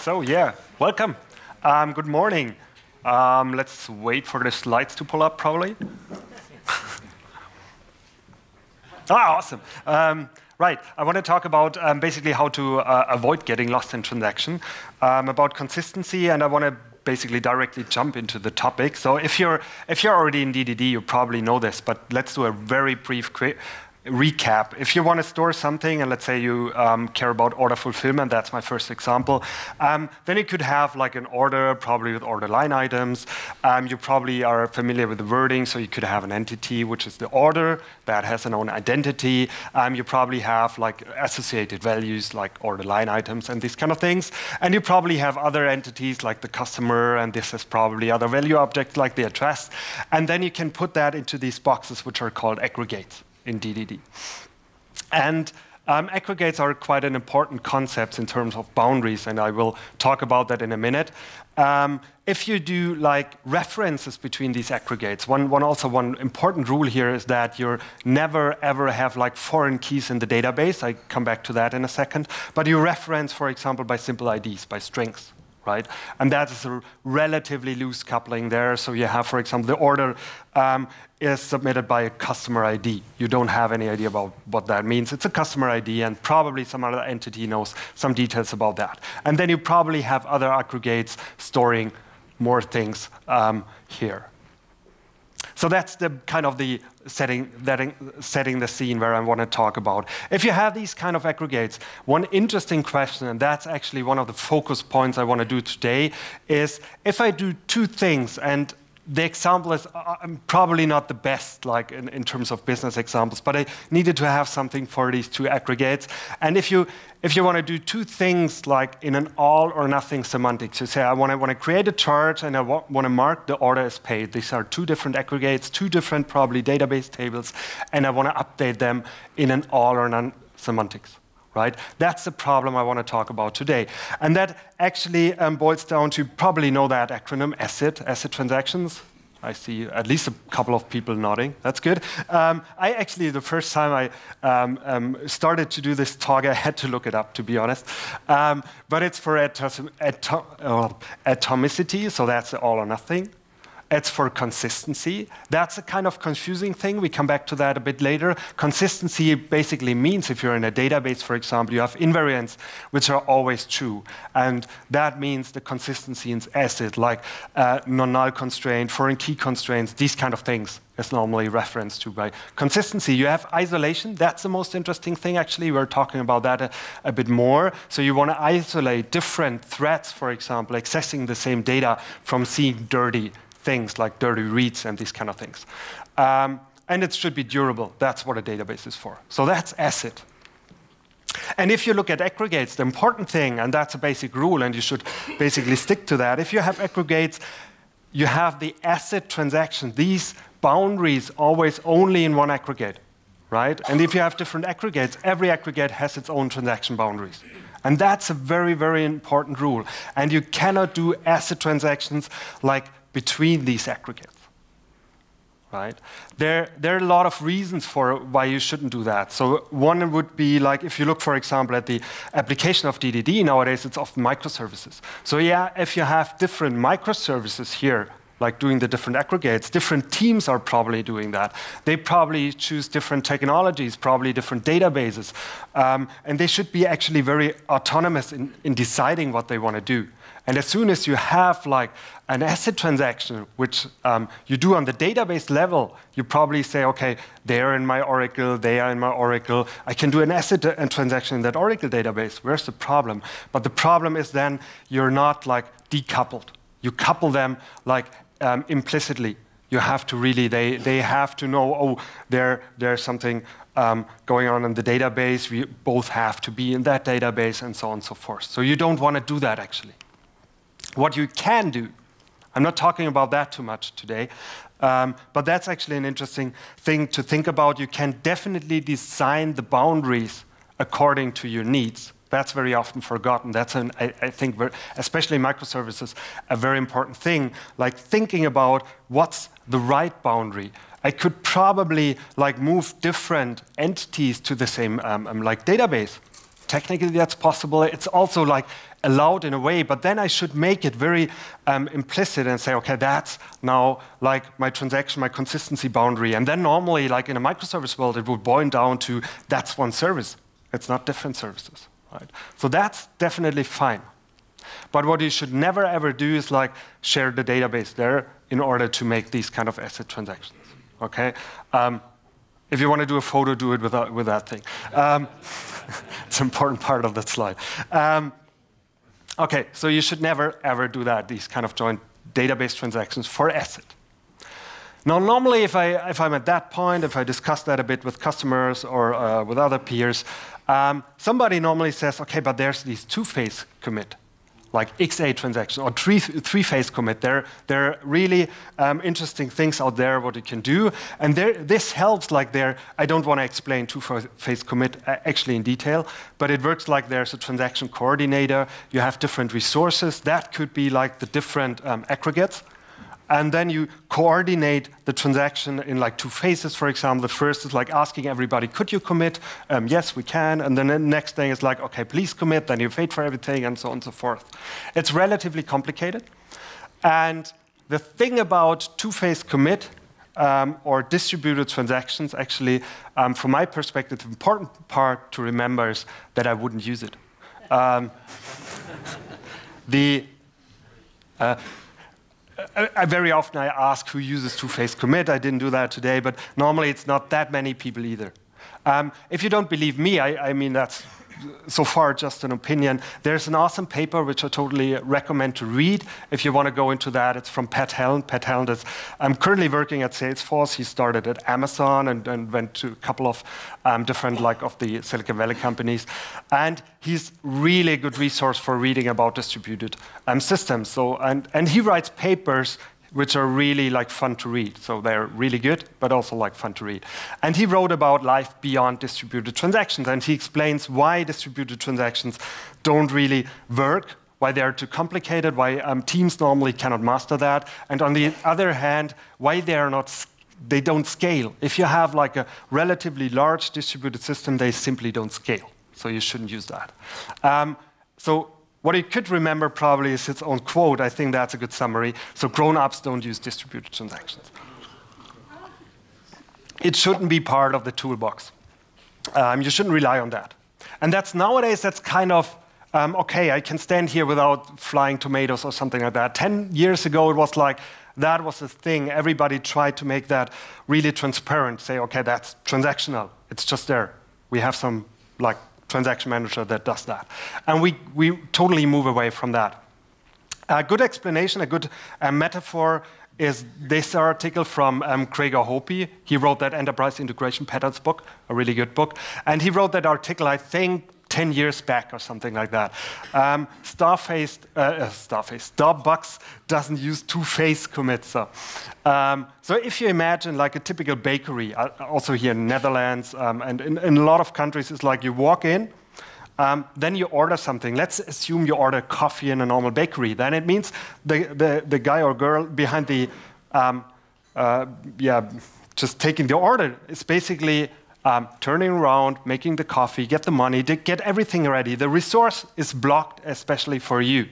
So yeah, welcome. Good morning. Let's wait for the slides to pull up, probably. Awesome. Right, I want to talk about basically how to avoid getting lost in transaction, about consistency, and I want to basically directly jump into the topic. So if you're already in DDD, you probably know this, but let's do a very brief recap. If you want to store something, and let's say you care about order fulfillment, that's my first example, then you could have like an order, probably with order line items. You probably are familiar with the wording, so you could have an entity, which is the order, that has an own identity. You probably have like associated values, like order line items and these kind of things. And you probably have other entities, like the customer, and this is probably other value objects, like the address. And then you can put that into these boxes, which are called aggregates in DDD. And aggregates are quite an important concept in terms of boundaries, and I will talk about that in a minute. If you do like references between these aggregates, one important rule here is that you never ever have like foreign keys in the database. I come back to that in a second. But you reference, for example, by simple IDs, by strings. Right? And that is a relatively loose coupling there. So you have, for example, the order is submitted by a customer ID. You don't have any idea about what that means. It's a customer ID, and probably some other entity knows some details about that. And then you probably have other aggregates storing more things here. So that's the kind of the setting the scene where I want to talk about. If you have these kind of aggregates, one interesting question, and that's actually one of the focus points I want to do today, is if I do two things, and the example is probably not the best, like in terms of business examples, but I needed to have something for these two aggregates. And if you want to do two things, like in an all or nothing semantics, you say I want to create a chart and I want to mark the order as paid. These are two different aggregates, two different probably database tables, and I want to update them in an all or none semantics. Right? That's the problem I want to talk about today. And that actually boils down to, probably know that acronym, ACID transactions. I see at least a couple of people nodding. That's good. I actually, the first time I started to do this talk, I had to look it up, to be honest. But it's for atomicity, so that's all or nothing. It's for consistency. That's a kind of confusing thing. We come back to that a bit later. Consistency basically means if you're in a database, for example, you have invariants, which are always true. And that means the consistency in ACID, like non-null constraint, foreign key constraints, these kind of things is normally referenced to by consistency. You have isolation. That's the most interesting thing, actually. We're talking about that a bit more. So you want to isolate different threads, for example, accessing the same data from seeing dirty things like dirty reads and these kind of things. And it should be durable. That's what a database is for. So that's ACID. And if you look at aggregates, the important thing, and that's a basic rule, and you should basically stick to that, if you have aggregates, you have the ACID transaction, these boundaries always only in one aggregate, right? And if you have different aggregates, every aggregate has its own transaction boundaries. And that's a very, very important rule. And you cannot do ACID transactions like between these aggregates, right? There are a lot of reasons for why you shouldn't do that. So one would be like, if you look, for example, at the application of DDD, nowadays it's often microservices. So yeah, if you have different microservices here, like doing the different aggregates, different teams are probably doing that. They probably choose different technologies, probably different databases. And they should be actually very autonomous in deciding what they want to do. And as soon as you have like an ACID transaction, which you do on the database level, you probably say, okay, they are in my Oracle, they are in my Oracle. I can do an ACID transaction in that Oracle database. Where's the problem? But the problem is then you're not like decoupled. You couple them like implicitly. You have to really, they have to know, oh, there's something going on in the database. We both have to be in that database and so on and so forth. So you don't want to do that, actually. What you can do, I'm not talking about that too much today, but that's actually an interesting thing to think about. You can definitely design the boundaries according to your needs. That's very often forgotten. That's, I think, especially in microservices, a very important thing. Like thinking about what's the right boundary. I could probably like move different entities to the same like database. Technically, that's possible. It's also like allowed in a way, but then I should make it very implicit and say, okay, that's now like my transaction, my consistency boundary. And then normally, like in a microservice world, it would boil down to that's one service. It's not different services, right? So that's definitely fine. But what you should never ever do is like share the database there in order to make these kind of asset transactions. Okay, if you want to do a photo, do it with that thing. It's an important part of that slide. Okay, so you should never ever do that. These kind of joint database transactions for asset. Now, normally, if I'm at that point, if I discuss that a bit with customers or with other peers, somebody normally says, okay, but there's these two-phase commit, like XA transaction or three-phase commit. There are really interesting things out there what you can do. And this helps like there. I don't want to explain two-phase commit actually in detail, but it works like there's a transaction coordinator. You have different resources. That could be like the different aggregates. And then you coordinate the transaction in like two phases, for example. The first is like asking everybody, could you commit? Yes, we can. And then the next thing is like, okay, please commit. Then you wait for everything and so on and so forth. It's relatively complicated. And the thing about two-phase commit or distributed transactions, actually, from my perspective, the important part to remember is that I wouldn't use it. Very often I ask who uses two-phase commit. I didn't do that today, but normally it's not that many people either. If you don't believe me, I mean, that's so far just an opinion. There's an awesome paper which I totally recommend to read. If you want to go into that, it's from Pat Helland. Pat Helland is currently working at Salesforce. He started at Amazon and went to a couple of different like of the Silicon Valley companies. And he's really a good resource for reading about distributed systems. So and he writes papers which are really like fun to read. So they're really good, but also like fun to read. And he wrote about life beyond distributed transactions, and he explains why distributed transactions don't really work, why they're too complicated, why teams normally cannot master that, and on the other hand, why they don't scale. If you have like a relatively large distributed system, they simply don't scale. So you shouldn't use that. So what you could remember probably is its own quote. I think that's a good summary. So grown-ups don't use distributed transactions. It shouldn't be part of the toolbox. You shouldn't rely on that. And nowadays, that's kind of, okay, I can stand here without flying tomatoes or something like that. 10 years ago, it was like, that was the thing. Everybody tried to make that really transparent. Say, okay, that's transactional. It's just there. We have some, like, transaction manager that does that. And we totally move away from that. A good explanation, a good metaphor is this article from Gregor Hopi. He wrote that Enterprise Integration Patterns book, a really good book. And he wrote that article, I think, 10 years back or something like that. Starbucks doesn't use two-phase commits. So if you imagine like a typical bakery, also here in the Netherlands, and in a lot of countries, it's like you walk in, then you order something. Let's assume you order coffee in a normal bakery. Then it means the guy or girl behind the, just taking the order is basically turning around, making the coffee, get the money, get everything ready. The resource is blocked especially for you.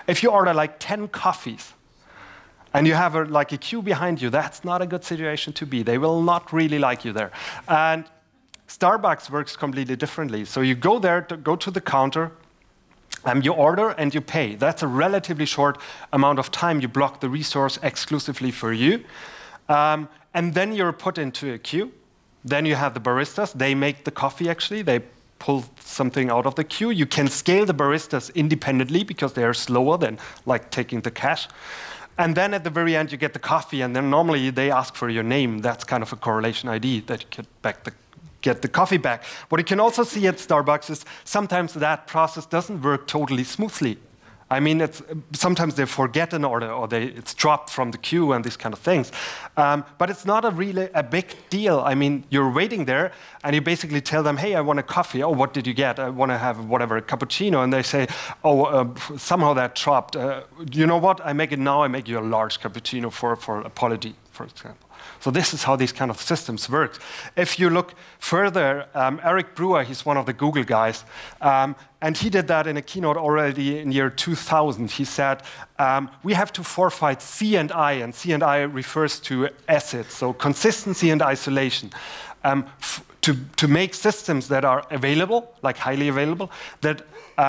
If you order like 10 coffees and you have like a queue behind you, that's not a good situation to be. They will not really like you there. And Starbucks works completely differently. So you go there, go to the counter, you order and you pay. That's a relatively short amount of time. You block the resource exclusively for you. And then you're put into a queue. Then you have the baristas. They make the coffee, actually. They pull something out of the queue. You can scale the baristas independently because they are slower than like taking the cash. And then at the very end, you get the coffee. And then normally they ask for your name. That's kind of a correlation ID that you get the coffee back. What you can also see at Starbucks is sometimes that process doesn't work totally smoothly. I mean, sometimes they forget an order or it's dropped from the queue and these kind of things. But it's not really a big deal. I mean, you're waiting there and you basically tell them, hey, I want a coffee. Oh, what did you get? I want to have whatever, a cappuccino. And they say, oh, somehow that dropped. You know what? I make it now. I make you a large cappuccino for apology, for example. So this is how these kind of systems work. If you look further, Eric Brewer, he's one of the Google guys, and he did that in a keynote already in year 2000. He said, we have to forfeit C and I refers to assets, so consistency and isolation, to make systems that are available, like highly available, that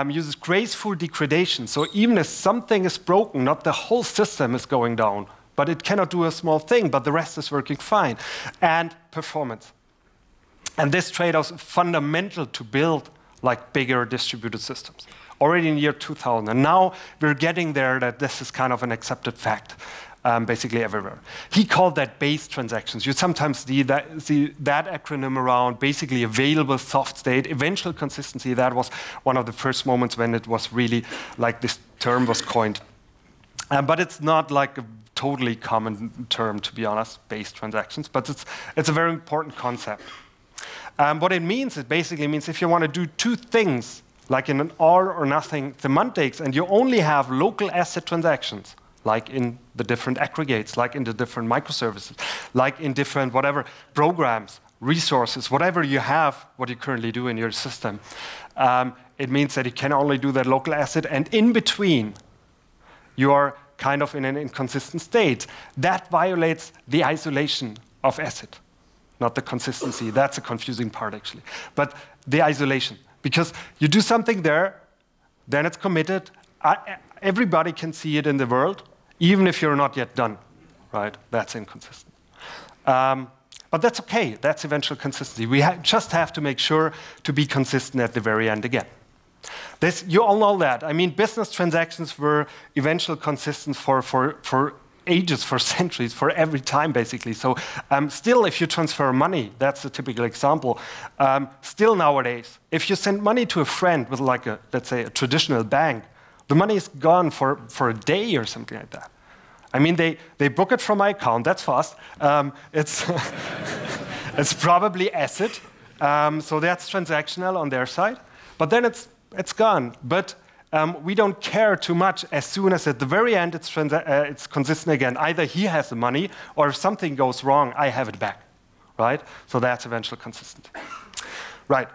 uses graceful degradation. So even if something is broken, not the whole system is going down, but it cannot do a small thing, but the rest is working fine. And performance. And this trade-off is fundamental to build like bigger distributed systems, already in year 2000. And now we're getting there that this is kind of an accepted fact, basically everywhere. He called that base transactions. You sometimes see that acronym around, basically available soft state, eventual consistency. That was one of the first moments when it was really like this term was coined. But it's not like a totally common term, to be honest, base transactions, but it's a very important concept. What it means, it basically means if you want to do two things, like in an all or nothing semantics, and you only have local asset transactions, like in the different aggregates, like in the different microservices, like in different whatever programs, resources, whatever you have, what you currently do in your system, it means that you can only do that local asset, and in between, you are kind of in an inconsistent state. That violates the isolation of asset, not the consistency. That's a confusing part, actually. But the isolation. Because you do something there, then it's committed. Everybody can see it in the world, even if you're not yet done. Right? That's inconsistent. But that's OK. That's eventual consistency. We just have to make sure to be consistent at the very end again. You all know that. I mean, business transactions were eventually consistent for ages, for centuries, for every time, basically. So still, if you transfer money, that's a typical example. Still nowadays, if you send money to a friend with, like, let's say, a traditional bank, the money is gone for a day or something like that. I mean, they book it from my account. That's fast. It's probably asset. So that's transactional on their side. But then it's gone. But we don't care too much as soon as at the very end it's consistent again. Either he has the money, or if something goes wrong, I have it back. Right? So that's eventual consistency. Right.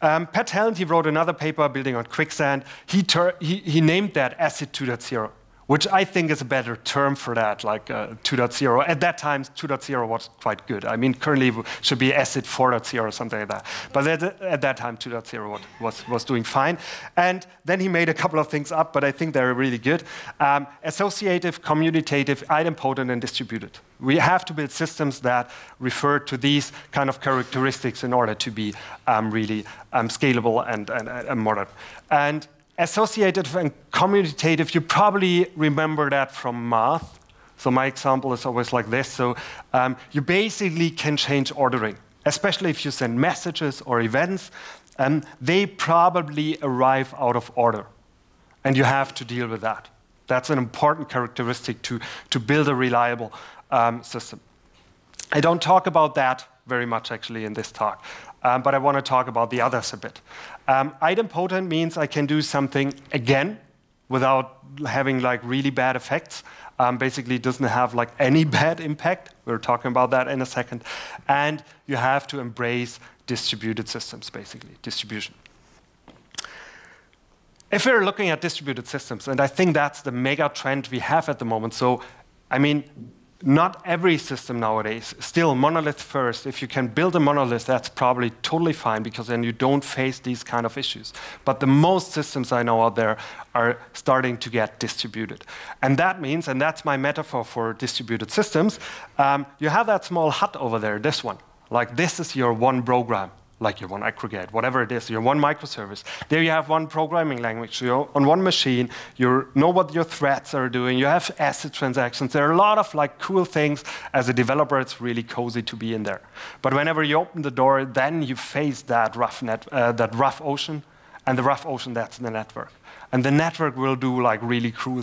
Pat Helland, he wrote another paper building on quicksand. He named that Asset 2.0. which I think is a better term for that, like 2.0. At that time, 2.0 was quite good. I mean, currently it should be ACID 4.0 or something like that. But at that time, 2.0 was doing fine. And then he made a couple of things up, but I think they're really good. Associative, commutative, idempotent, and distributed. We have to build systems that refer to these kind of characteristics in order to be really scalable and modern. And associative and commutative, you probably remember that from math. So my example is always like this. So you basically can change ordering, especially if you send messages or events. They probably arrive out of order, and you have to deal with that. That's an important characteristic to build a reliable system. I don't talk about that very much, actually, in this talk. But I want to talk about the others a bit. Idempotent means I can do something again without having like really bad effects. Basically, it doesn't have like any bad impact. We're talking about that in a second. And you have to embrace distributed systems, basically, distribution. If we're looking at distributed systems, and I think that's the mega trend we have at the moment. So, I mean, not every system nowadays, still monolith first. If you can build a monolith, that's probably totally fine, because then you don't face these kind of issues. But the most systems I know out there are starting to get distributed. And that means, and that's my metaphor for distributed systems, you have that small hut over there, this one. Like this is your one program, like your one aggregate, whatever it is, your one microservice. There you have one programming language. You're on one machine. You know what your threads are doing. You have asset transactions. There are a lot of like cool things. As a developer, it's really cozy to be in there. But whenever you open the door, then you face that rough ocean. And the rough ocean, that's the network. And the network will do like really cruel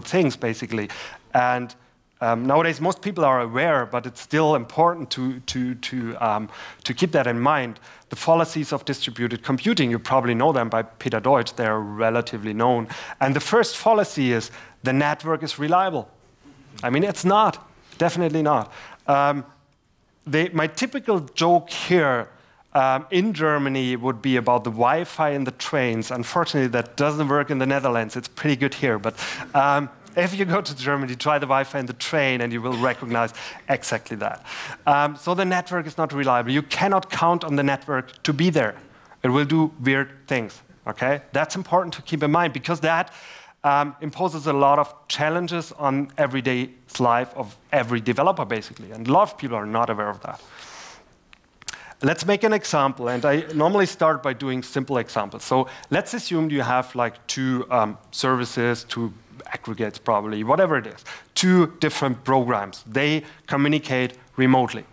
things, basically. And nowadays, most people are aware, but it's still important to keep that in mind. The fallacies of distributed computing, you probably know them by Peter Deutsch. They're relatively known. And the first fallacy is the network is reliable. I mean, it's not. Definitely not. My typical joke here in Germany would be about the Wi-Fi in the trains. Unfortunately, that doesn't work in the Netherlands. It's pretty good here. But if you go to Germany, try the Wi-Fi in the train, and you will recognize exactly that. So the network is not reliable. You cannot count on the network to be there. It will do weird things. Okay? That's important to keep in mind, because that imposes a lot of challenges on everyday life of every developer, basically. And a lot of people are not aware of that. Let's make an example, and I normally start by doing simple examples. So let's assume you have like two services, two aggregates probably, whatever it is, two different programs. They communicate remotely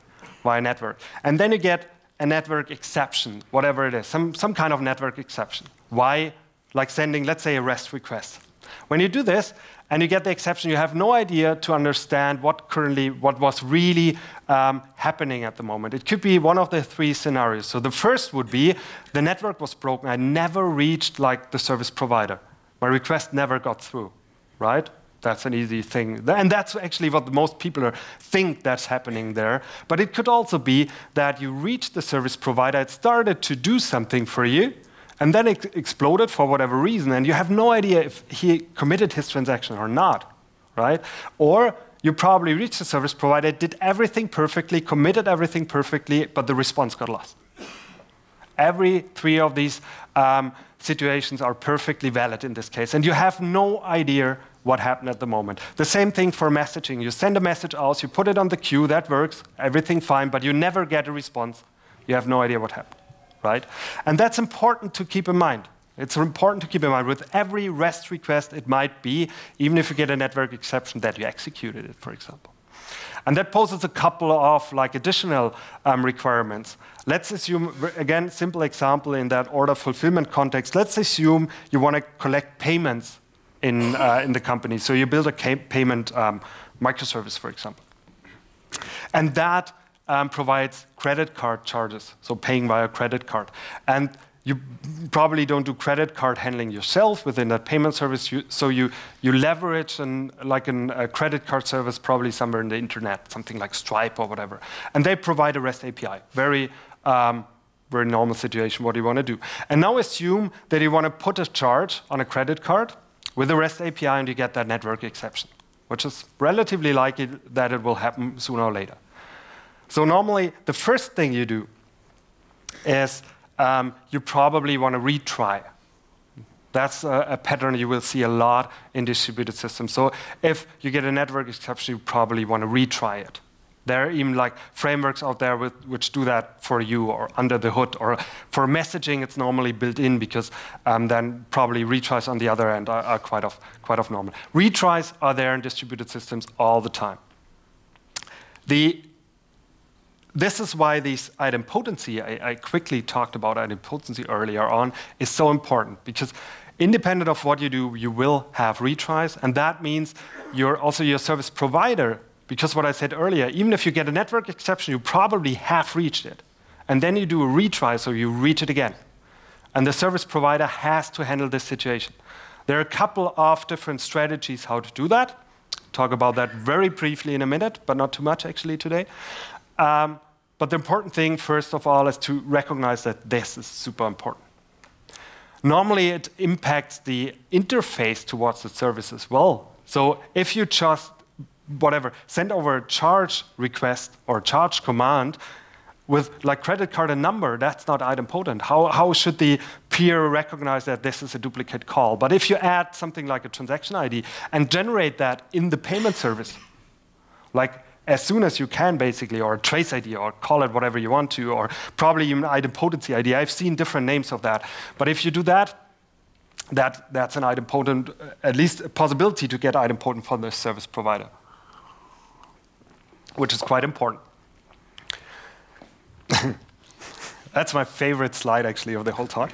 via network. And then you get a network exception, whatever it is, some kind of network exception. Why? Like sending, let's say, a REST request. When you do this, and you get the exception, you have no idea to understand what was really happening at the moment. It could be one of the three scenarios. So the first would be, the network was broken. I never reached like the service provider. My request never got through, right? That's an easy thing. And that's actually what most people think that's happening there. But it could also be that you reached the service provider, it started to do something for you, and then it exploded for whatever reason, and you have no idea if he committed his transaction or not, right? Or you probably reached the service provider, did everything perfectly, committed everything perfectly, but the response got lost. Every three of these situations are perfectly valid in this case, and you have no idea what happened at the moment. The same thing for messaging. You send a message out, you put it on the queue, that works, everything fine, but you never get a response. You have no idea what happened. Right? And that's important to keep in mind. It's important to keep in mind. With every REST request, it might be, even if you get a network exception, that you executed it, for example. And that poses a couple of like additional requirements. Let's assume, again, simple example in that order fulfillment context. Let's assume you want to collect payments in the company. So you build a payment microservice, for example. And that provides credit card charges, so paying via credit card. And you probably don't do credit card handling yourself within that payment service, so you leverage a credit card service probably somewhere in the internet, something like Stripe or whatever. And they provide a REST API. Very normal situation, what you want to do. And now assume that you want to put a charge on a credit card with a REST API, and you get that network exception, which is relatively likely that it will happen sooner or later. So normally, the first thing you do is you probably want to retry. That's a pattern you will see a lot in distributed systems. So if you get a network exception, you probably want to retry it. There are even like frameworks out there which do that for you or under the hood. Or for messaging, it's normally built in because then probably retries on the other end are quite of normal. Retries are there in distributed systems all the time. This is why these idempotency, I quickly talked about idempotency earlier on, is so important, because independent of what you do, you will have retries, and that means also your service provider, because what I said earlier, even if you get a network exception, you probably have reached it. And then you do a retry, so you reach it again. And the service provider has to handle this situation. There are a couple of different strategies how to do that. Talk about that very briefly in a minute, but not too much actually today. But the important thing, first of all, is to recognize that this is super important. Normally, it impacts the interface towards the service as well. So if you just, send over a charge request or charge command with like credit card and number, that's not idempotent. How should the peer recognize that this is a duplicate call? But if you add something like a transaction ID and generate that in the payment service, like as soon as you can, basically, or a trace ID, or call it whatever you want to, or probably even idempotency ID. I've seen different names of that. But if you do that, that's an idempotent, at least a possibility to get idempotent from the service provider, which is quite important. That's my favorite slide, actually, of the whole talk.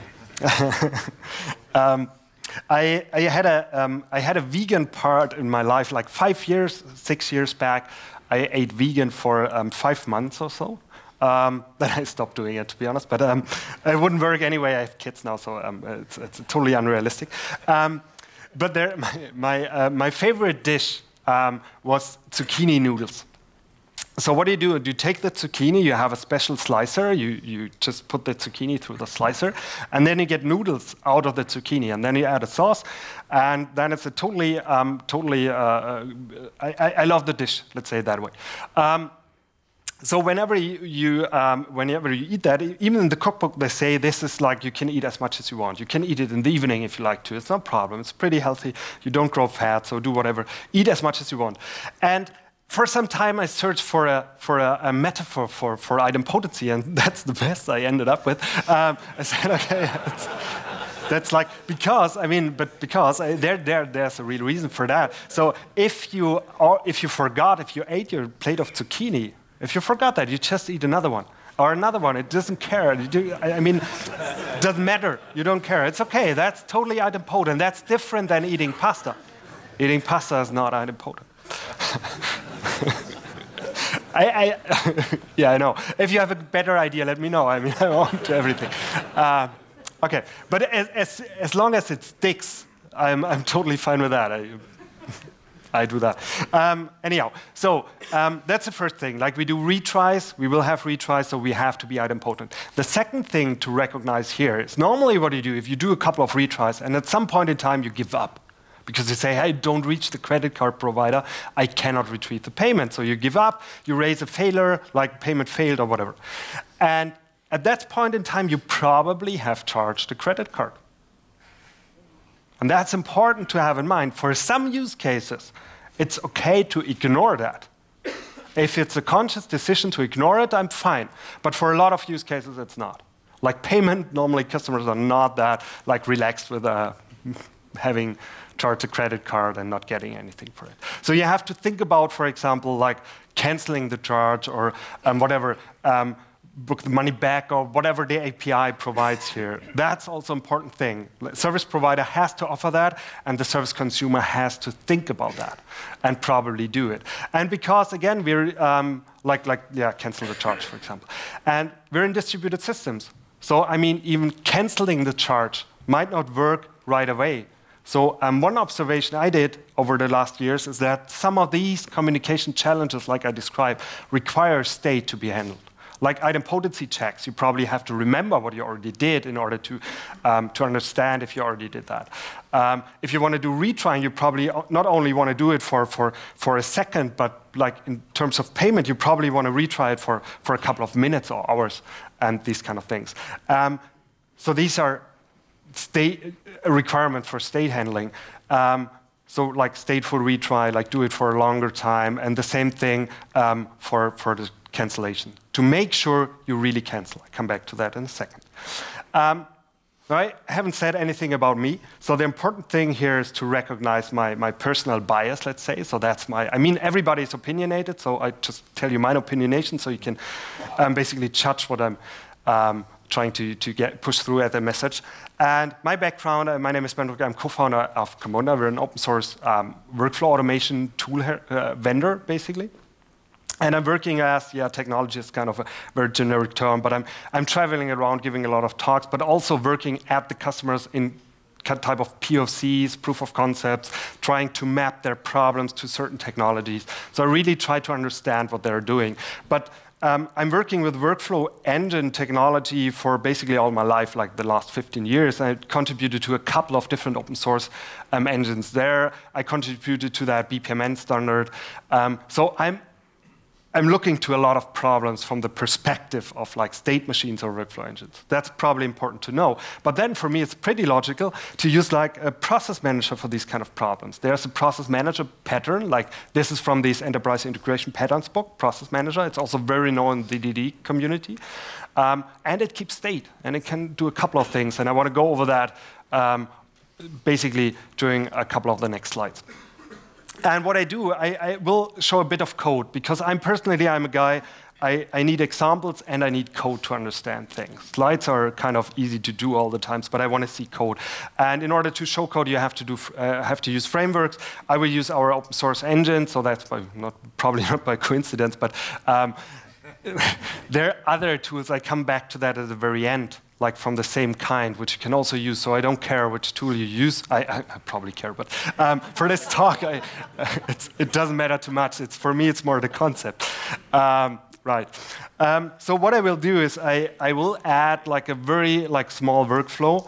I had a vegan part in my life, like 5 years, 6 years back. I ate vegan for 5 months or so. Then I stopped doing it, to be honest. But it wouldn't work anyway. I have kids now, so it's totally unrealistic. But there, my favorite dish was zucchini noodles. So what do? You take the zucchini, you have a special slicer, you just put the zucchini through the slicer, and then you get noodles out of the zucchini, and then you add a sauce, and then it's a totally, I love the dish, let's say it that way. So whenever you eat that, even in the cookbook, they say this is like you can eat as much as you want. You can eat it in the evening if you like to. It's no problem. It's pretty healthy. You don't grow fat, so do whatever. Eat as much as you want. And for some time, I searched for a metaphor for idempotency, and that's the best I ended up with. I said, okay, that's like because there's a real reason for that. So if you ate your plate of zucchini, if you forgot that, you just eat another one or another one. It doesn't care. It doesn't matter. You don't care. It's okay. That's totally idempotent. That's different than eating pasta. Eating pasta is not idempotent. Yeah, I know. If you have a better idea, let me know. I want everything. Okay, but as long as it sticks, I'm totally fine with that. I do that. Anyhow, so that's the first thing. Like we do retries, we will have retries, so we have to be idempotent. The second thing to recognize here is normally what you do, if you do a couple of retries, and at some point in time you give up. Because you say, hey, don't reach the credit card provider, I cannot retrieve the payment. So you give up, you raise a failure, like payment failed or whatever. And at that point in time, you probably have charged the credit card. And that's important to have in mind. For some use cases, it's okay to ignore that. If it's a conscious decision to ignore it, I'm fine. But for a lot of use cases, it's not. Like payment, normally customers are not that like relaxed with having charge a credit card and not getting anything for it. So you have to think about, for example, like canceling the charge or whatever, book the money back or whatever the API provides here. That's also an important thing. Service provider has to offer that, and the service consumer has to think about that and probably do it. And because, again, we're cancel the charge, for example. And we're in distributed systems. So, even canceling the charge might not work right away. So one observation I did over the last years is that some of these communication challenges, like I described, require state to be handled. Like idempotency checks, you probably have to remember what you already did in order to understand if you already did that. If you want to do retrying, you probably not only want to do it for a second, but like in terms of payment, you probably want to retry it for a couple of minutes or hours and these kind of things. So these are a requirement for state handling. So like stateful retry, like do it for a longer time, and the same thing for the cancellation, to make sure you really cancel. I'll come back to that in a second. I haven't said anything about me, so the important thing here is to recognize my personal bias, let's say. So that's everybody's opinionated, so I just tell you my opinionation, so you can basically judge what I'm trying to push through as a message. And my background, my name is Bernd. I'm co-founder of Camunda. We're an open source workflow automation tool vendor, basically. And I'm working as, technology is kind of a very generic term, but I'm traveling around giving a lot of talks, but also working at the customers in type of POCs, proof of concepts, trying to map their problems to certain technologies. So I really try to understand what they're doing. But I'm working with workflow engine technology for basically all my life, like the last 15 years. I contributed to a couple of different open source engines there. I contributed to that BPMN standard. So I'm looking to a lot of problems from the perspective of like state machines or workflow engines. That's probably important to know. But then for me, it's pretty logical to use like a process manager for these kind of problems. There's a process manager pattern, like this is from this enterprise integration patterns book, process manager. It's also very known in the DDD community. And it keeps state, and it can do a couple of things. And I want to go over that basically during a couple of the next slides. And what I do, I will show a bit of code, because I'm a guy, I need examples and I need code to understand things. Slides are kind of easy to do all the times, but I want to see code. And in order to show code, you have to use frameworks. I will use our open source engine, so that's probably not by coincidence, but there are other tools. I come back to that at the very end, like from the same kind, which you can also use. So I don't care which tool you use. I probably care, but for this talk, it doesn't matter too much. For me, it's more the concept. Right. So what I will do is I will add like a very small workflow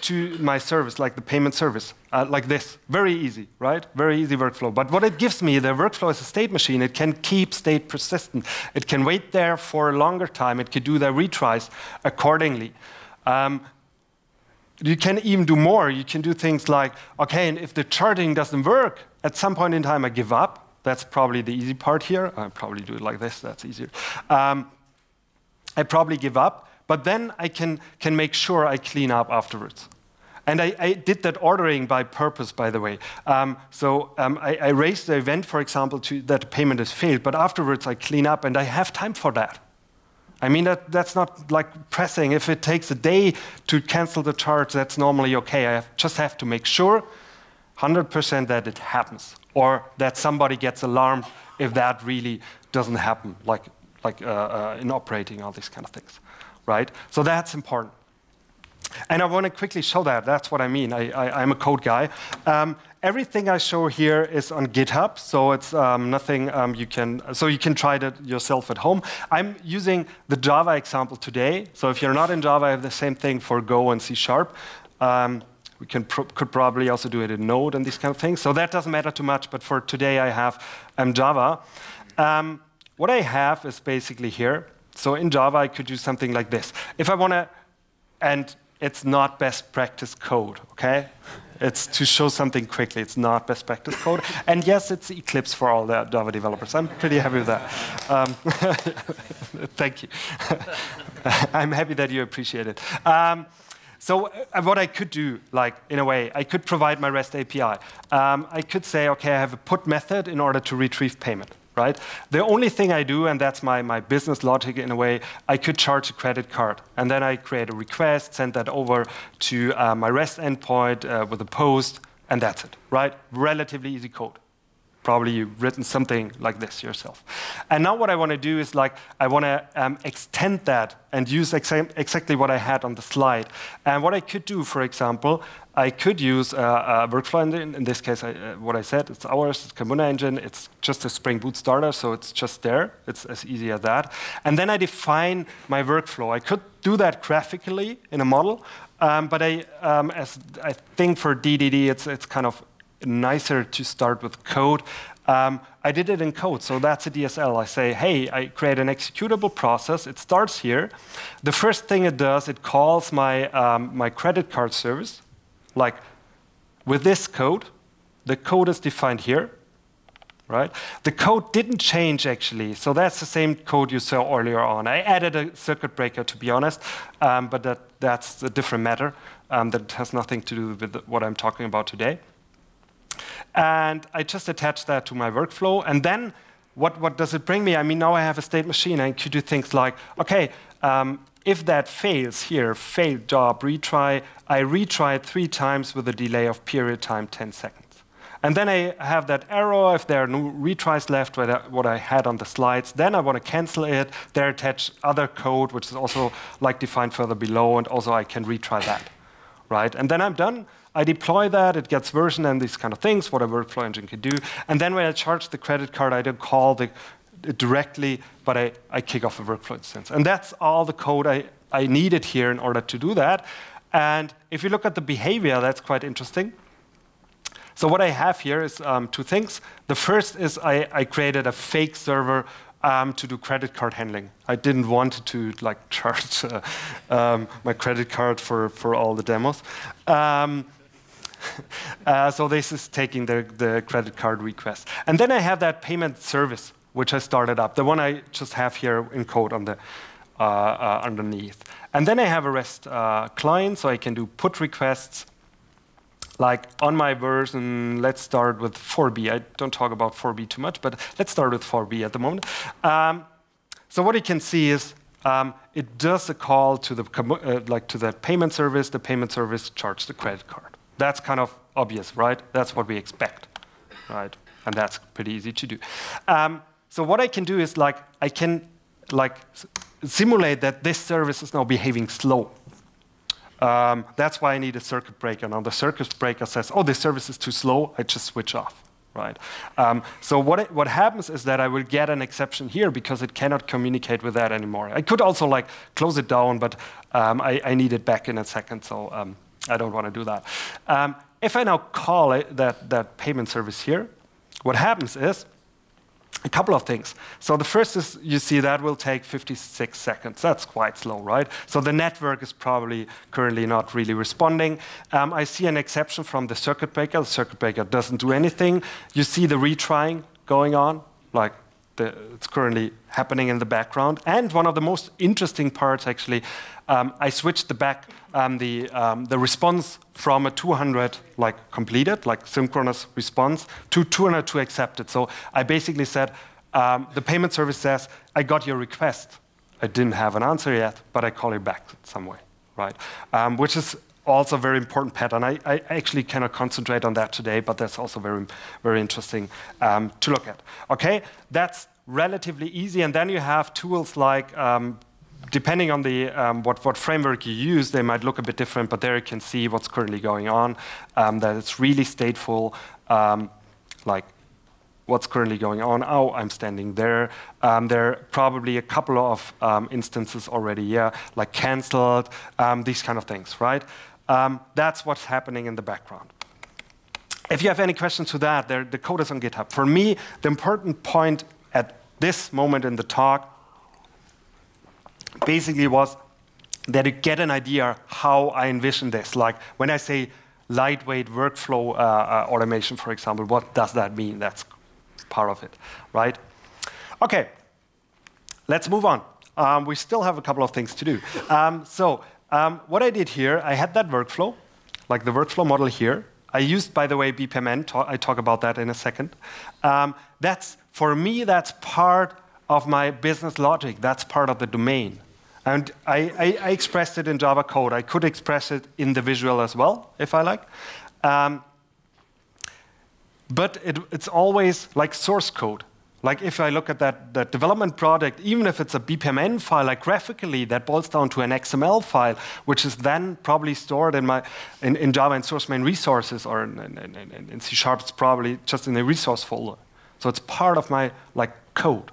to my service, like the payment service, like this. Very easy, right? Very easy workflow. But what it gives me, the workflow is a state machine. It can keep state persistent. It can wait there for a longer time. It can do the retries accordingly. You can even do more. You can do things like, okay, and if the charting doesn't work, at some point in time I give up. That's probably the easy part here. I probably do it like this. That's easier. I probably give up. But then I can make sure I clean up afterwards. And I did that ordering by purpose, by the way. I raised the event, for example, that the payment has failed, but afterwards I clean up, and I have time for that. I mean, that's not like pressing. If it takes a day to cancel the charge, that's normally OK. I just have to make sure 100% that it happens, or that somebody gets alarmed if that really doesn't happen, like in operating, all these kind of things. Right? So that's important. And I want to quickly show that. That's what I mean. I'm a code guy. Everything I show here is on GitHub, so it's nothing so you can try that yourself at home. I'm using the Java example today. So if you're not in Java, I have the same thing for Go and C#. We could probably also do it in Node and these kind of things. So that doesn't matter too much, but for today I have Java. What I have is basically here. So in Java, I could do something like this. If I want to, and it's not best practice code, OK? It's to show something quickly. It's not best practice code. And yes, it's Eclipse for all the Java developers. I'm pretty happy with that. Thank you. I'm happy that you appreciate it. So what I could do, like in a way, I could provide my REST API. I could say, OK, I have a put method in order to retrieve payment. Right? The only thing I do, and that's my business logic in a way, I could charge a credit card. And then I create a request, send that over to my REST endpoint with a post, and that's it. Right? Relatively easy code. Probably you've written something like this yourself. And now what I want to do is I want to extend that and use exactly what I had on the slide. And what I could do, for example, I could use a workflow engine. In this case, what I said, it's ours, it's Camuna engine. It's just a Spring Boot starter, so it's just there. It's as easy as that. And then I define my workflow. I could do that graphically in a model, but I think for DDD, it's kind of nicer to start with code. I did it in code, so that's a DSL. I say, hey, I create an executable process. It starts here. The first thing it does, it calls my credit card service. Like with this code, the code is defined here. Right? The code didn't change, actually. So that's the same code you saw earlier on. I added a circuit breaker, to be honest, but that's a different matter. That has nothing to do with what I'm talking about today. And I just attach that to my workflow. And then what does it bring me? I mean, now I have a state machine. I could do things like, OK, if that fails here, failed job, retry, I retry it 3 times with a delay of period time 10 seconds. And then I have that error. If there are no retries left, what I had on the slides, then I want to cancel it. There attach other code, which is also like defined further below. And also I can retry that. Right? And then I'm done. I deploy that, it gets version and these kind of things, what a workflow engine can do. And then when I charge the credit card, I don't call it directly, but I kick off a workflow instance. And that's all the code I needed here in order to do that. And if you look at the behavior, that's quite interesting. So what I have here is 2 things. The first is I created a fake server to do credit card handling. I didn't want to charge my credit card for all the demos. So this is taking the credit card request. And then I have that payment service, which I started up, the one I just have here in code on the underneath. And then I have a REST client, so I can do put requests. Like on my version, let's start with 4B. I don't talk about 4B too much, but let's start with 4B at the moment. So what you can see is it does a call to the to the payment service. The payment service charges the credit card. That's kind of obvious, right? That's what we expect, right? And that's pretty easy to do. So what I can do is I can simulate that this service is now behaving slow. That's why I need a circuit breaker. Now the circuit breaker says, oh, this service is too slow. I just switch off. Right. So what happens is that I will get an exception here because it cannot communicate with that anymore. I could also close it down, but I need it back in a second, so I don't want to do that. If I now call it that payment service here, what happens is a couple of things. So the first is, you see that will take 56 seconds. That's quite slow, right? So the network is probably currently not really responding. I see an exception from the circuit breaker. The circuit breaker doesn't do anything. You see the retrying going on, it's currently happening in the background. And one of the most interesting parts, actually, I switched the response from a 200 completed, synchronous response, to 202 accepted. So I basically said, the payment service says, I got your request. I didn't have an answer yet, but I call you back some way, right? Which is also a very important pattern. I actually cannot concentrate on that today, but that's also very, very interesting to look at. Okay, that's relatively easy. And then you have tools like, depending on the what framework you use, they might look a bit different, but there you can see what's currently going on, that it's really stateful, what's currently going on. Oh, I'm standing there. There are probably a couple of instances already, like canceled, these kind of things, right? That's what's happening in the background. If you have any questions to that, the code is on GitHub. For me, the important point at this moment in the talk basically was that you get an idea how I envision this. Like when I say lightweight workflow automation, for example, what does that mean? That's part of it, right? Okay, let's move on. We still have a couple of things to do. What I did here, I had that workflow, like the workflow model here. I used, by the way, BPMN. I talk about that in a second. For me, that's part of my business logic. That's part of the domain. And I expressed it in Java code. I could express it in the visual as well, if I like. But it's always like source code. Like if I look at that development project, even if it's a BPMN file, like graphically, that boils down to an XML file, which is then probably stored in Java and source main resources, or in C#, it's probably just in the resource folder. So it's part of my code,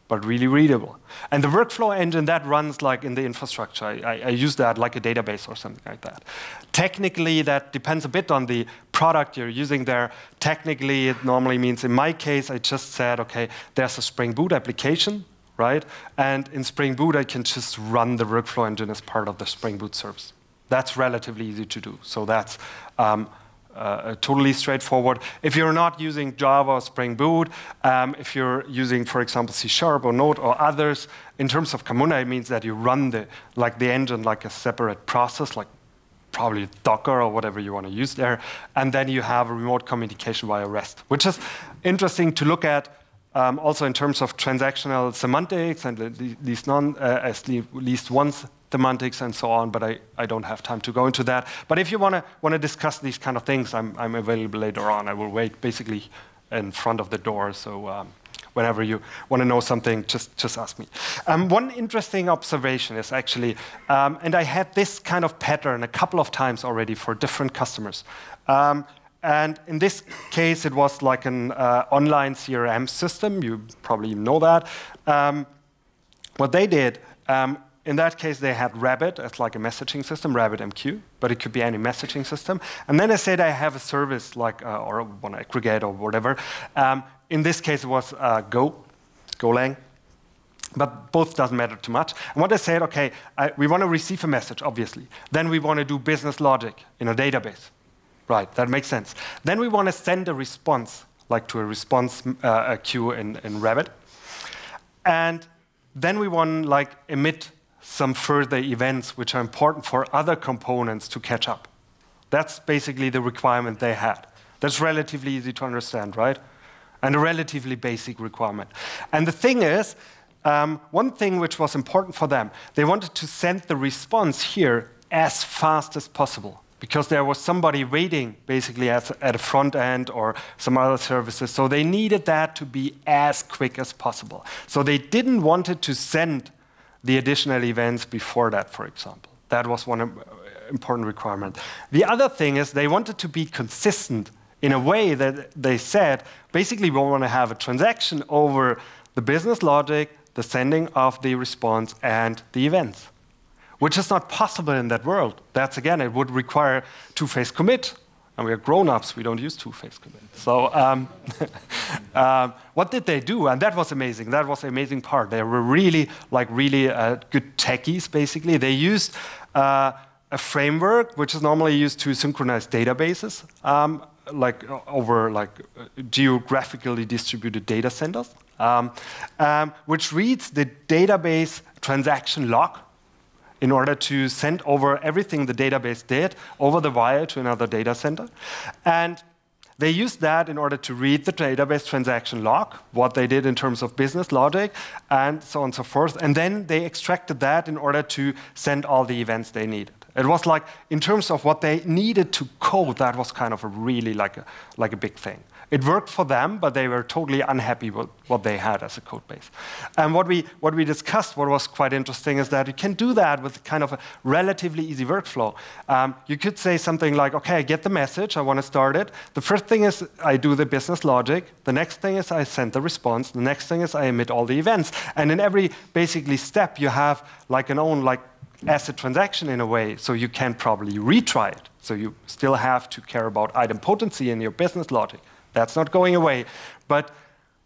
but really readable. And the workflow engine, that runs in the infrastructure. I use that like a database or something like that. Technically, that depends a bit on the product you're using there. Technically, it normally means, in my case, I just said, okay, there's a Spring Boot application, right? And in Spring Boot, I can just run the workflow engine as part of the Spring Boot service. That's relatively easy to do. So that's totally straightforward. If you're not using Java or Spring Boot, if you're using, for example, C# or Node or others, in terms of Camuna, it means that you run the engine like a separate process, like probably Docker or whatever you want to use there, and then you have a remote communication via REST, which is interesting to look at also in terms of transactional semantics and at least once semantics and so on, but I don't have time to go into that. But if you want to discuss these kind of things, I'm available later on. I will wait basically in front of the door, so whenever you want to know something, just ask me. One interesting observation is actually, and I had this kind of pattern a couple of times already for different customers. And in this case, it was like an online CRM system. You probably know that. What they did, in that case, they had Rabbit as like a messaging system, RabbitMQ, but it could be any messaging system. And then they said I have a service like, or one aggregate or whatever. In this case, it was Golang, but both doesn't matter too much. And what they said, okay, we want to receive a message, obviously. Then we want to do business logic in a database. Right, that makes sense. Then we want to send a response, like to a response queue in Rabbit. And then we want to emit some further events which are important for other components to catch up. That's basically the requirement they had. That's relatively easy to understand, right? And a relatively basic requirement. And the thing is, one thing which was important for them, they wanted to send the response here as fast as possible, because there was somebody waiting basically at a front end or some other services. So they needed that to be as quick as possible. So they didn't want it to send the additional events before that, for example. That was one important requirement. The other thing is they wanted to be consistent in a way that they said, basically we want to have a transaction over the business logic, the sending of the response, and the events, which is not possible in that world. That's, again, it would require two-phase commit, and we are grown-ups, we don't use two-phase commit. So what did they do? And that was amazing. That was the amazing part. They were really, good techies, basically. They used a framework, which is normally used to synchronize databases, over geographically distributed data centers, which reads the database transaction log in order to send over everything the database did over the wire to another data center. And they used that in order to read the database transaction log, what they did in terms of business logic, and so on and so forth. And then they extracted that in order to send all the events they needed. It was like, in terms of what they needed to code, that was kind of a really like a big thing. It worked for them, but they were totally unhappy with what they had as a code base. And what we discussed, what was quite interesting, is that you can do that with kind of a relatively easy workflow. You could say something like, OK, I get the message, I want to start it. The first thing is I do the business logic. The next thing is I send the response. The next thing is I emit all the events. And in every basically step, you have like an own asset transaction in a way, so you can probably retry it. So you still have to care about item potency in your business logic. That's not going away. But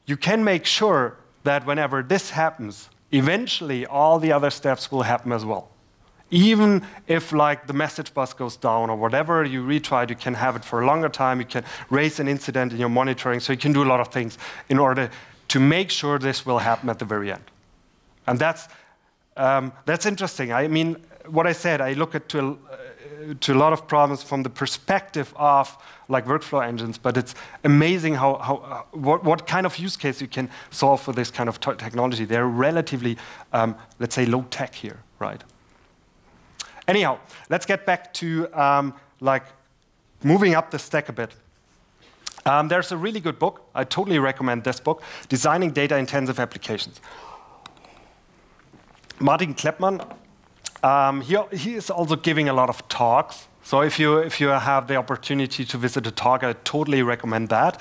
you can make sure that whenever this happens, eventually all the other steps will happen as well. Even if the message bus goes down or whatever you retried, you can have it for a longer time. You can raise an incident in your monitoring. So you can do a lot of things in order to make sure this will happen at the very end. And that's interesting. I mean, what I said, I look to a lot of problems from the perspective of workflow engines, but it's amazing what kind of use case you can solve for this kind of technology. They're relatively, let's say, low tech here, right? Anyhow, let's get back to moving up the stack a bit. There's a really good book. I totally recommend this book, Designing Data-Intensive Applications. Martin Kleppmann, he is also giving a lot of talks. So if you have the opportunity to visit a talk, I totally recommend that.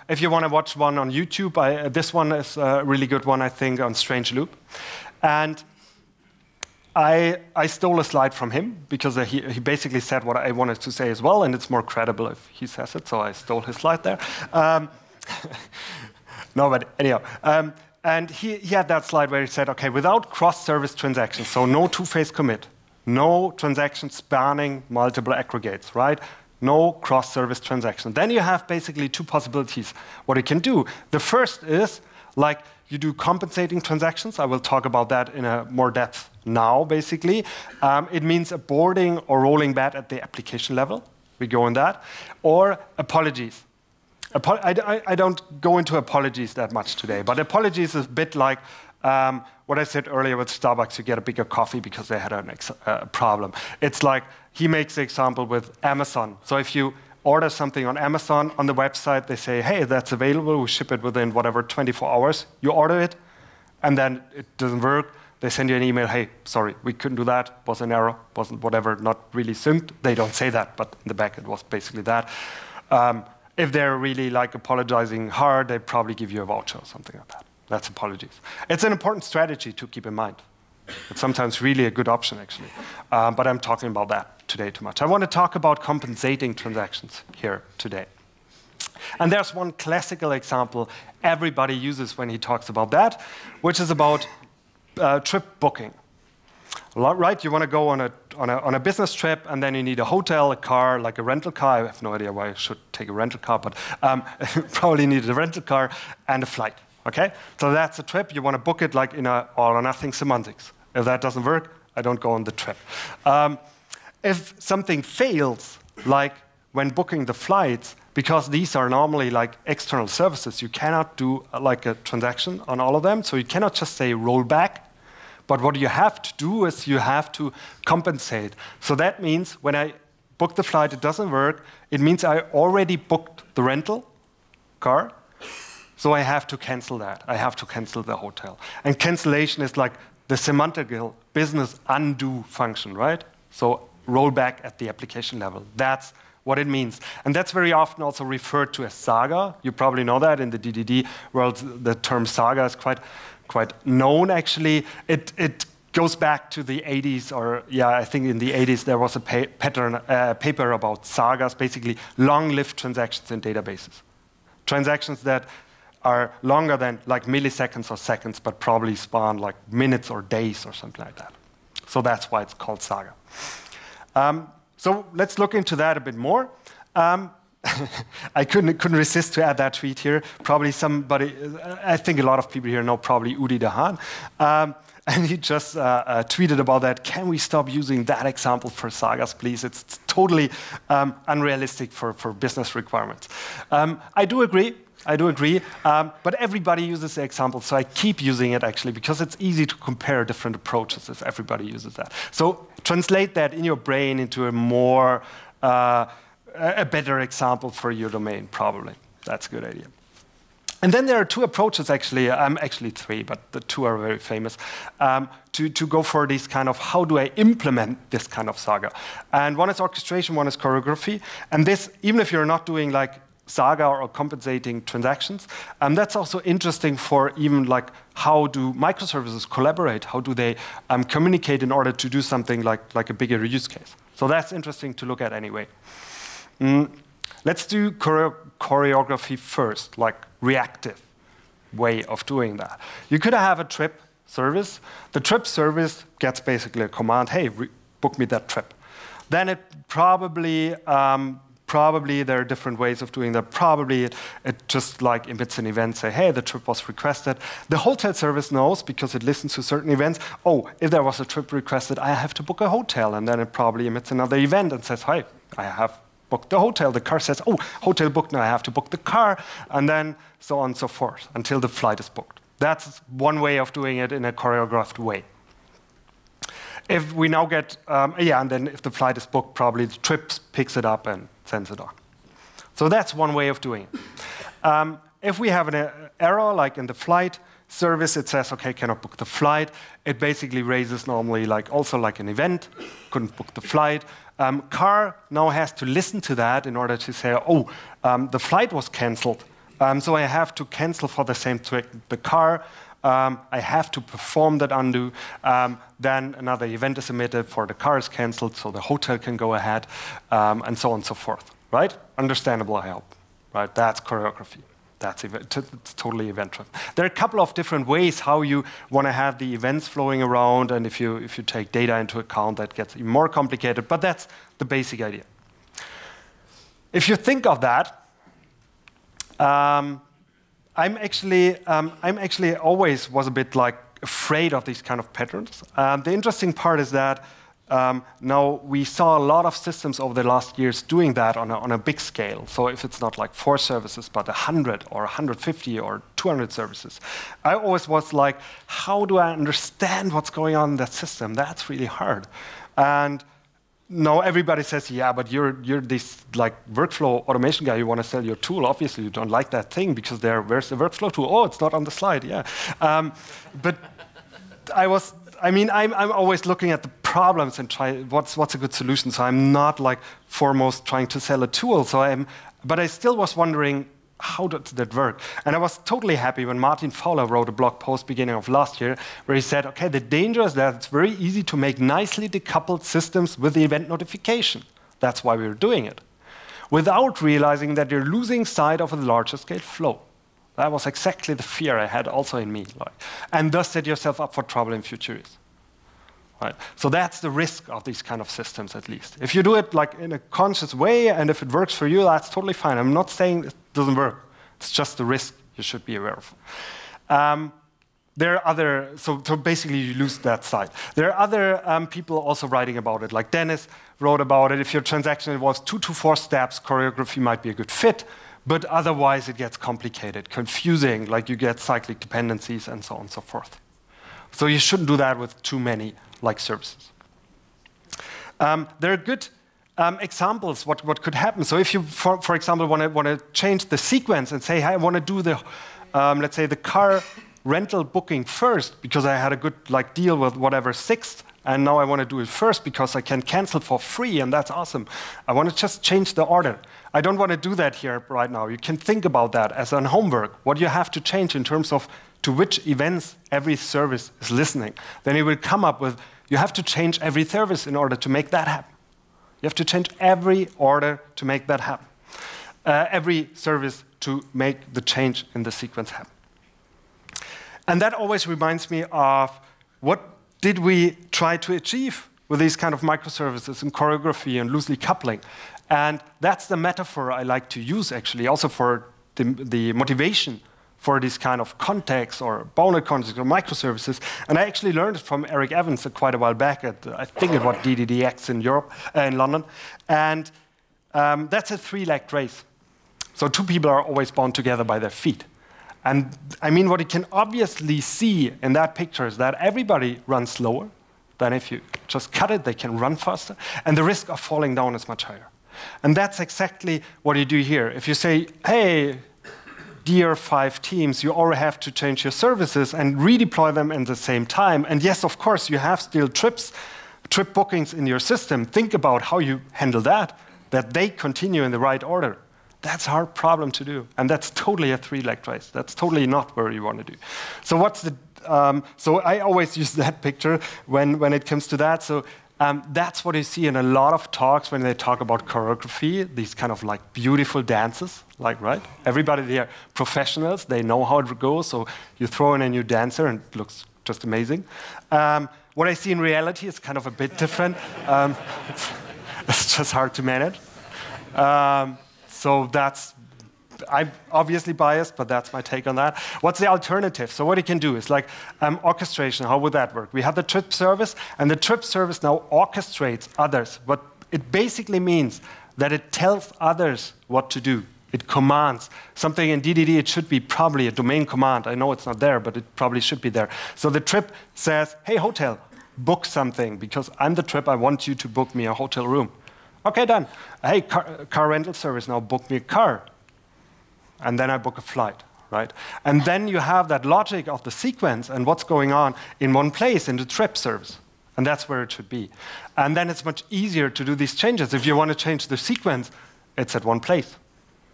If you want to watch one on YouTube, this one is a really good one, I think, on Strange Loop. And I stole a slide from him because he basically said what I wanted to say as well, and it's more credible if he says it, so I stole his slide there. No, but anyhow. And he had that slide where he said, OK, without cross-service transactions, so no two-phase commit, no transactions spanning multiple aggregates, right? No cross-service transaction. Then you have basically two possibilities what you can do. The first is you do compensating transactions. I will talk about that in a more depth now, basically. It means aborting or rolling back at the application level. We go on that. Or apologies. I don't go into apologies that much today, but apologies is a bit like what I said earlier with Starbucks. You get a bigger coffee because they had a problem. It's like he makes the example with Amazon. So if you order something on Amazon, on the website, they say, hey, that's available. We ship it within whatever, 24 hours. You order it, and then it doesn't work. They send you an email, hey, sorry, we couldn't do that. Was an error, wasn't whatever, not really synced. They don't say that, but in the back it was basically that. If they're really apologizing hard, they probably give you a voucher or something like that. That's apologies. It's an important strategy to keep in mind. It's sometimes really a good option, actually. But I'm talking about that today too much. I want to talk about compensating transactions here today. And there's one classical example everybody uses when he talks about that, which is about trip booking. Right, you want to go on a business trip, and then you need a hotel, a car, like a rental car. I have no idea why I should take a rental car, but probably need a rental car and a flight. Okay, so that's a trip. You want to book it in a all or nothing semantics. If that doesn't work, I don't go on the trip. If something fails, like when booking the flights, because these are normally like external services. You cannot do like a transaction on all of them, so you cannot just say roll back. But what you have to do is you have to compensate. So that means when I book the flight, it doesn't work. It means I already booked the rental car, so I have to cancel that. I have to cancel the hotel. And cancellation is like the semantical business undo function, right? So roll back at the application level. That's what it means. And that's very often also referred to as Saga. You probably know that in the DDD world, the term Saga is quite known, actually. It goes back to the 80s, or yeah, I think in the 80s there was a paper about Sagas, basically long-lived transactions in databases. Transactions that are longer than like milliseconds or seconds, but probably span like minutes or days or something like that. So that's why it's called Saga. So let's look into that a bit more. I couldn't resist to add that tweet here. Probably somebody, I think a lot of people here know probably Udi Dahan. And he just tweeted about that. Can we stop using that example for sagas, please? It's totally unrealistic for business requirements. I do agree. But everybody uses the example, so I keep using it actually because it's easy to compare different approaches if everybody uses that. So translate that in your brain into a more, a better example for your domain, probably. That's a good idea. And then there are two approaches, actually, actually three, but the two are very famous, to go for this kind of, how do I implement this kind of saga? And one is orchestration, one is choreography. And this, even if you're not doing like saga or compensating transactions, that's also interesting for even like how do microservices collaborate? How do they communicate in order to do something like a bigger use case? So that's interesting to look at anyway. Let's do choreography first, like reactive way of doing that. You could have a trip service. The trip service gets basically a command, hey, book me that trip. Then it probably there are different ways of doing that. Probably it just like emits an event, say, hey, the trip was requested. The hotel service knows, because it listens to certain events, oh, if there was a trip requested, I have to book a hotel. And then it probably emits another event and says, hey, I have booked the hotel. The car says, oh, hotel booked, now I have to book the car. And then so on and so forth until the flight is booked. That's one way of doing it in a choreographed way. If we now get, and then if the flight is booked, probably the trip picks it up and sends it on. So that's one way of doing it. If we have an error, like in the flight service, it says, okay, cannot book the flight. It basically raises normally also like an event, couldn't book the flight. Car now has to listen to that in order to say, oh, the flight was canceled. So I have to cancel for the same trick the car. I have to perform that undo. Then another event is emitted for the car is canceled, so the hotel can go ahead, and so on and so forth. Right? Understandable, I hope. Right? That's choreography. It's totally event-driven. There are a couple of different ways how you want to have the events flowing around, and if you take data into account, that gets even more complicated. But that's the basic idea. If you think of that, I'm actually always was a bit like afraid of these kind of patterns. The interesting part is that now we saw a lot of systems over the last years doing that on a big scale. So if it's not like 4 services, but 100 or 150 or 200 services, I always was like, how do I understand what's going on in that system? That's really hard. And now everybody says, yeah, but you're this like workflow automation guy. You want to sell your tool. Obviously, you don't like that thing because where's the workflow tool? Oh, it's not on the slide. Yeah, but I'm always looking at the problems and try what's a good solution. So I'm not like foremost trying to sell a tool. But I still was wondering, how does that work? And I was totally happy when Martin Fowler wrote a blog post beginning of last year where he said, okay, the danger is that it's very easy to make nicely decoupled systems with the event notification. That's why we're doing it, without realizing that you're losing sight of a larger scale flow. That was exactly the fear I had also in me. And thus set yourself up for trouble in future years. Right? So that's the risk of these kind of systems, at least. If you do it like in a conscious way, and if it works for you, that's totally fine. I'm not saying it doesn't work. It's just the risk you should be aware of. there are other, so basically you lose that side. There are other people also writing about it, like Dennis wrote about it. If your transaction involves 2 to 4 steps, choreography might be a good fit, but otherwise it gets complicated, confusing, like you get cyclic dependencies and so on and so forth. So you shouldn't do that with too many like services. There are good examples what could happen. So if you, for example, want to change the sequence and say, hey, I want to do the, let's say, the car rental booking first because I had a good like deal with whatever 6th, and now I want to do it first because I can cancel for free, and that's awesome. I want to just change the order. I don't want to do that here right now. You can think about that as an homework, what you have to change in terms of to which events every service is listening. Then you will come up with, you have to change every service in order to make that happen. You have to change every order to make that happen. Every service to make the change in the sequence happen. And that always reminds me of what did we try to achieve with these kind of microservices and choreography and loosely coupling. And that's the metaphor I like to use, actually, also for the motivation for this kind of context or bounded context or microservices. And I actually learned it from Eric Evans quite a while back at, I think it was DDDX in Europe, in London. And that's a 3-legged race. So 2 people are always bound together by their feet. And I mean, what you can obviously see in that picture is that everybody runs slower than if you just cut it, they can run faster. And the risk of falling down is much higher. And that's exactly what you do here. If you say, hey, dear 5 teams, you already have to change your services and redeploy them in the same time. And yes, of course, you have still trip bookings in your system. Think about how you handle that they continue in the right order. That's a hard problem to do. And that's totally a 3-legged race. That's totally not where you want to do. So what's the, so I always use that picture when it comes to that. So that's what you see in a lot of talks when they talk about choreography, these kind of like beautiful dances, like, right? Everybody there, professionals, they know how it goes. So you throw in a new dancer and it looks just amazing. What I see in reality is kind of a bit different. It's just hard to manage. So that's, I'm obviously biased, but that's my take on that. What's the alternative? So what you can do is like orchestration. How would that work? We have the trip service, and the trip service now orchestrates others. But it basically means that it tells others what to do. It commands. Something in DDD, it should be probably a domain command. I know it's not there, but it probably should be there. So the trip says, hey, hotel, book something, because I'm the trip, I want you to book me a hotel room. Okay, done. Hey, car rental service, now book me a car. And then I book a flight, right? And then you have that logic of the sequence and what's going on in one place in the trip service. And that's where it should be. And then it's much easier to do these changes. If you want to change the sequence, it's at one place.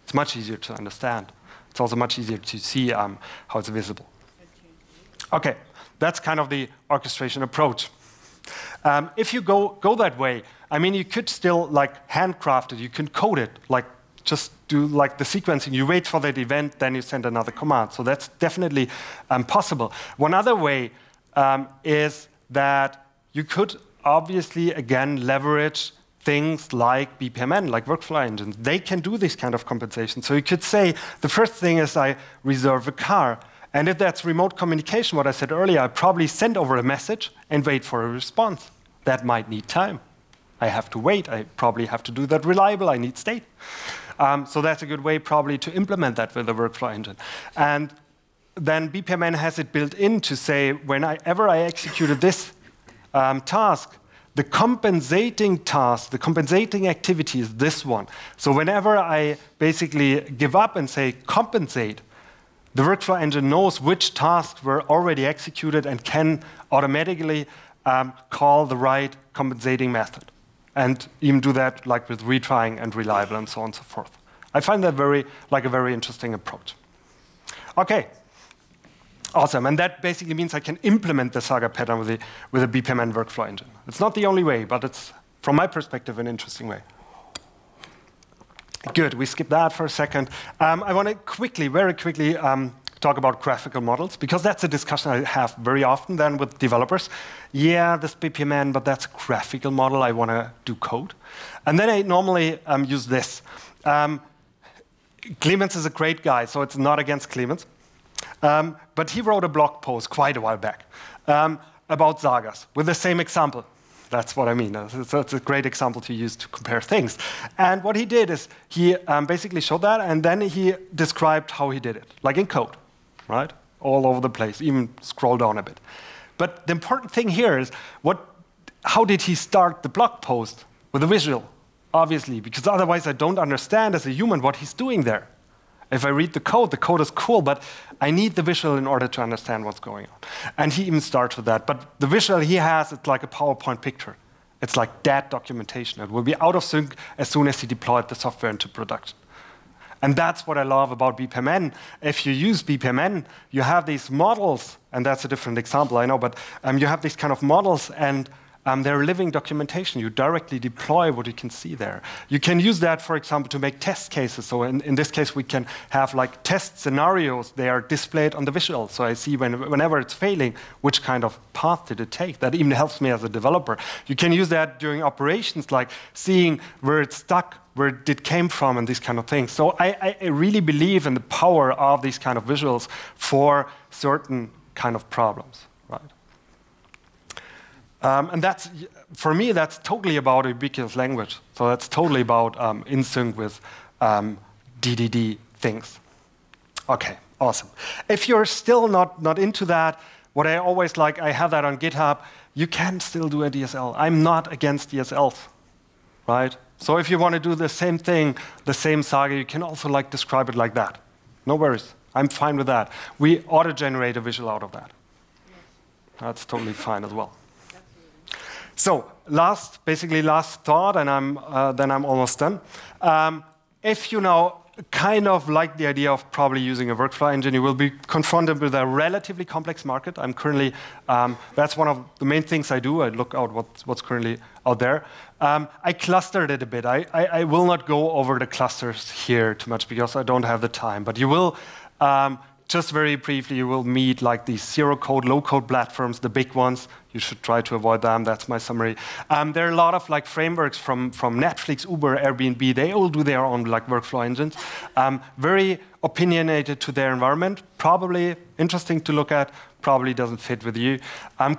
It's much easier to understand. It's also much easier to see how it's visible. Okay, that's kind of the orchestration approach. If you go that way, I mean, you could still like handcraft it. You can code it, like just do like the sequencing. You wait for that event, then you send another command. So that's definitely possible. One other way is that you could obviously, again, leverage things like BPMN, like workflow engines. They can do this kind of compensation. So you could say, the first thing is I reserve a car. And if that's remote communication, what I said earlier, I probably send over a message and wait for a response. That might need time. I have to wait. I probably have to do that reliable. I need state. So that's a good way probably to implement that with the workflow engine. And then BPMN has it built in to say, whenever I executed this task, the compensating task, the compensating activity is this one. So whenever I basically give up and say compensate, the workflow engine knows which tasks were already executed and can automatically call the right compensating method. And even do that like with retrying and reliable and so on and so forth. I find that like a very interesting approach. Okay, awesome. And that basically means I can implement the Saga-Pattern with a BPMN workflow engine. It's not the only way, but it's, from my perspective, an interesting way. Good, we skip that for a second. I want to very quickly, talk about graphical models, because that's a discussion I have very often then with developers. Yeah, this BPMN, but that's a graphical model. I want to do code. And then I normally use this. Clemens is a great guy, so it's not against Clemens. But he wrote a blog post quite a while back about sagas with the same example. That's what I mean. So it's a great example to use to compare things. And what he did is he basically showed that, and then he described how he did it, like in code, right? All over the place, even scroll down a bit. But the important thing here is how did he start the blog post? With a visual, obviously, because otherwise I don't understand as a human what he's doing there. If I read the code is cool, but I need the visual in order to understand what's going on. And he even starts with that. But the visual he has, it's like a PowerPoint picture. It's like that documentation. It will be out of sync as soon as he deployed the software into production. And that's what I love about BPMN. If you use BPMN, you have these models, and that's a different example, I know, but you have these kind of models, and they're living documentation. You directly deploy what you can see there. You can use that, for example, to make test cases. So in this case, we can have like test scenarios. They are displayed on the visual. So I see whenever it's failing, which kind of path did it take. That even helps me as a developer. You can use that during operations, like seeing where it's stuck, where it came from, and these kind of things. So I really believe in the power of these kind of visuals for certain kind of problems, right? And that's, for me, that's totally about a ubiquitous language. So that's totally about in sync with DDD things. OK, awesome. If you're still not into that, what I always like, I have that on GitHub, you can still do a DSL. I'm not against DSLs, right? So if you want to do the same thing, the same saga, you can also like describe it like that. No worries. I'm fine with that. We auto-generate a visual out of that. That's totally fine as well. So basically last thought, and then I'm almost done. If you now kind of like the idea of probably using a workflow engine, you will be confronted with a relatively complex market. I'm currently, that's one of the main things I do. I look out what's currently out there. I clustered it a bit. I will not go over the clusters here too much because I don't have the time, but you will, just very briefly, you will meet like these zero-code, low-code platforms, the big ones. You should try to avoid them. That's my summary. There are a lot of like frameworks from Netflix, Uber, Airbnb. They all do their own like workflow engines. Very opinionated to their environment. Probably interesting to look at. Probably doesn't fit with you.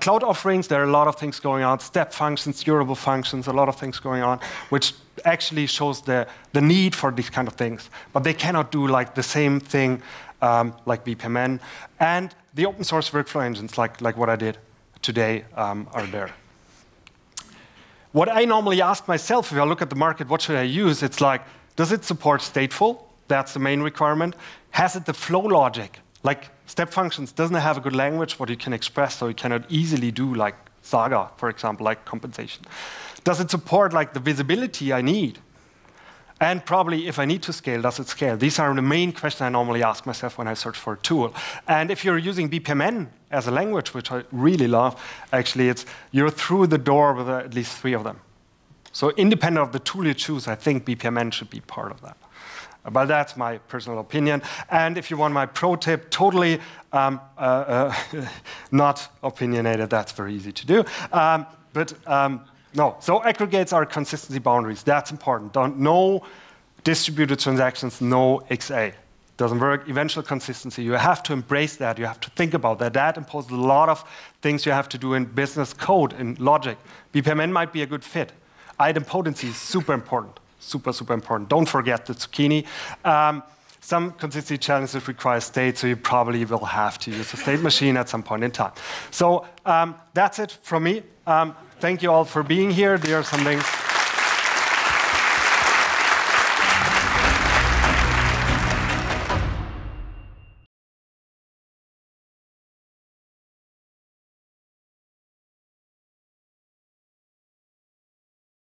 Cloud offerings, there are a lot of things going on. Step functions, durable functions, a lot of things going on, which actually shows the need for these kind of things. But they cannot do like the same thing like BPMN. And the open source workflow engines, like what I did today, are there. What I normally ask myself, if I look at the market, what should I use? It's like, does it support stateful? That's the main requirement. Has it the flow logic? Like step functions doesn't have a good language what you can express, so you cannot easily do like Saga, for example, like compensation. Does it support like the visibility I need? And probably if I need to scale, does it scale? These are the main questions I normally ask myself when I search for a tool. And if you're using BPMN as a language, which I really love, actually, you're through the door with at least 3 of them. So independent of the tool you choose, I think BPMN should be part of that. But that's my personal opinion. And if you want my pro tip, totally not opinionated, that's very easy to do. No, so aggregates are consistency boundaries. That's important. No distributed transactions, no XA. Doesn't work. Eventual consistency. You have to embrace that. You have to think about that. That imposes a lot of things you have to do in business code, in logic. BPMN might be a good fit. Item potency is super important. Super, super important. Don't forget the zucchini. Some consistency challenges require state, so you probably will have to use a state machine at some point in time. So that's it from me. Thank you all for being here. There are some links.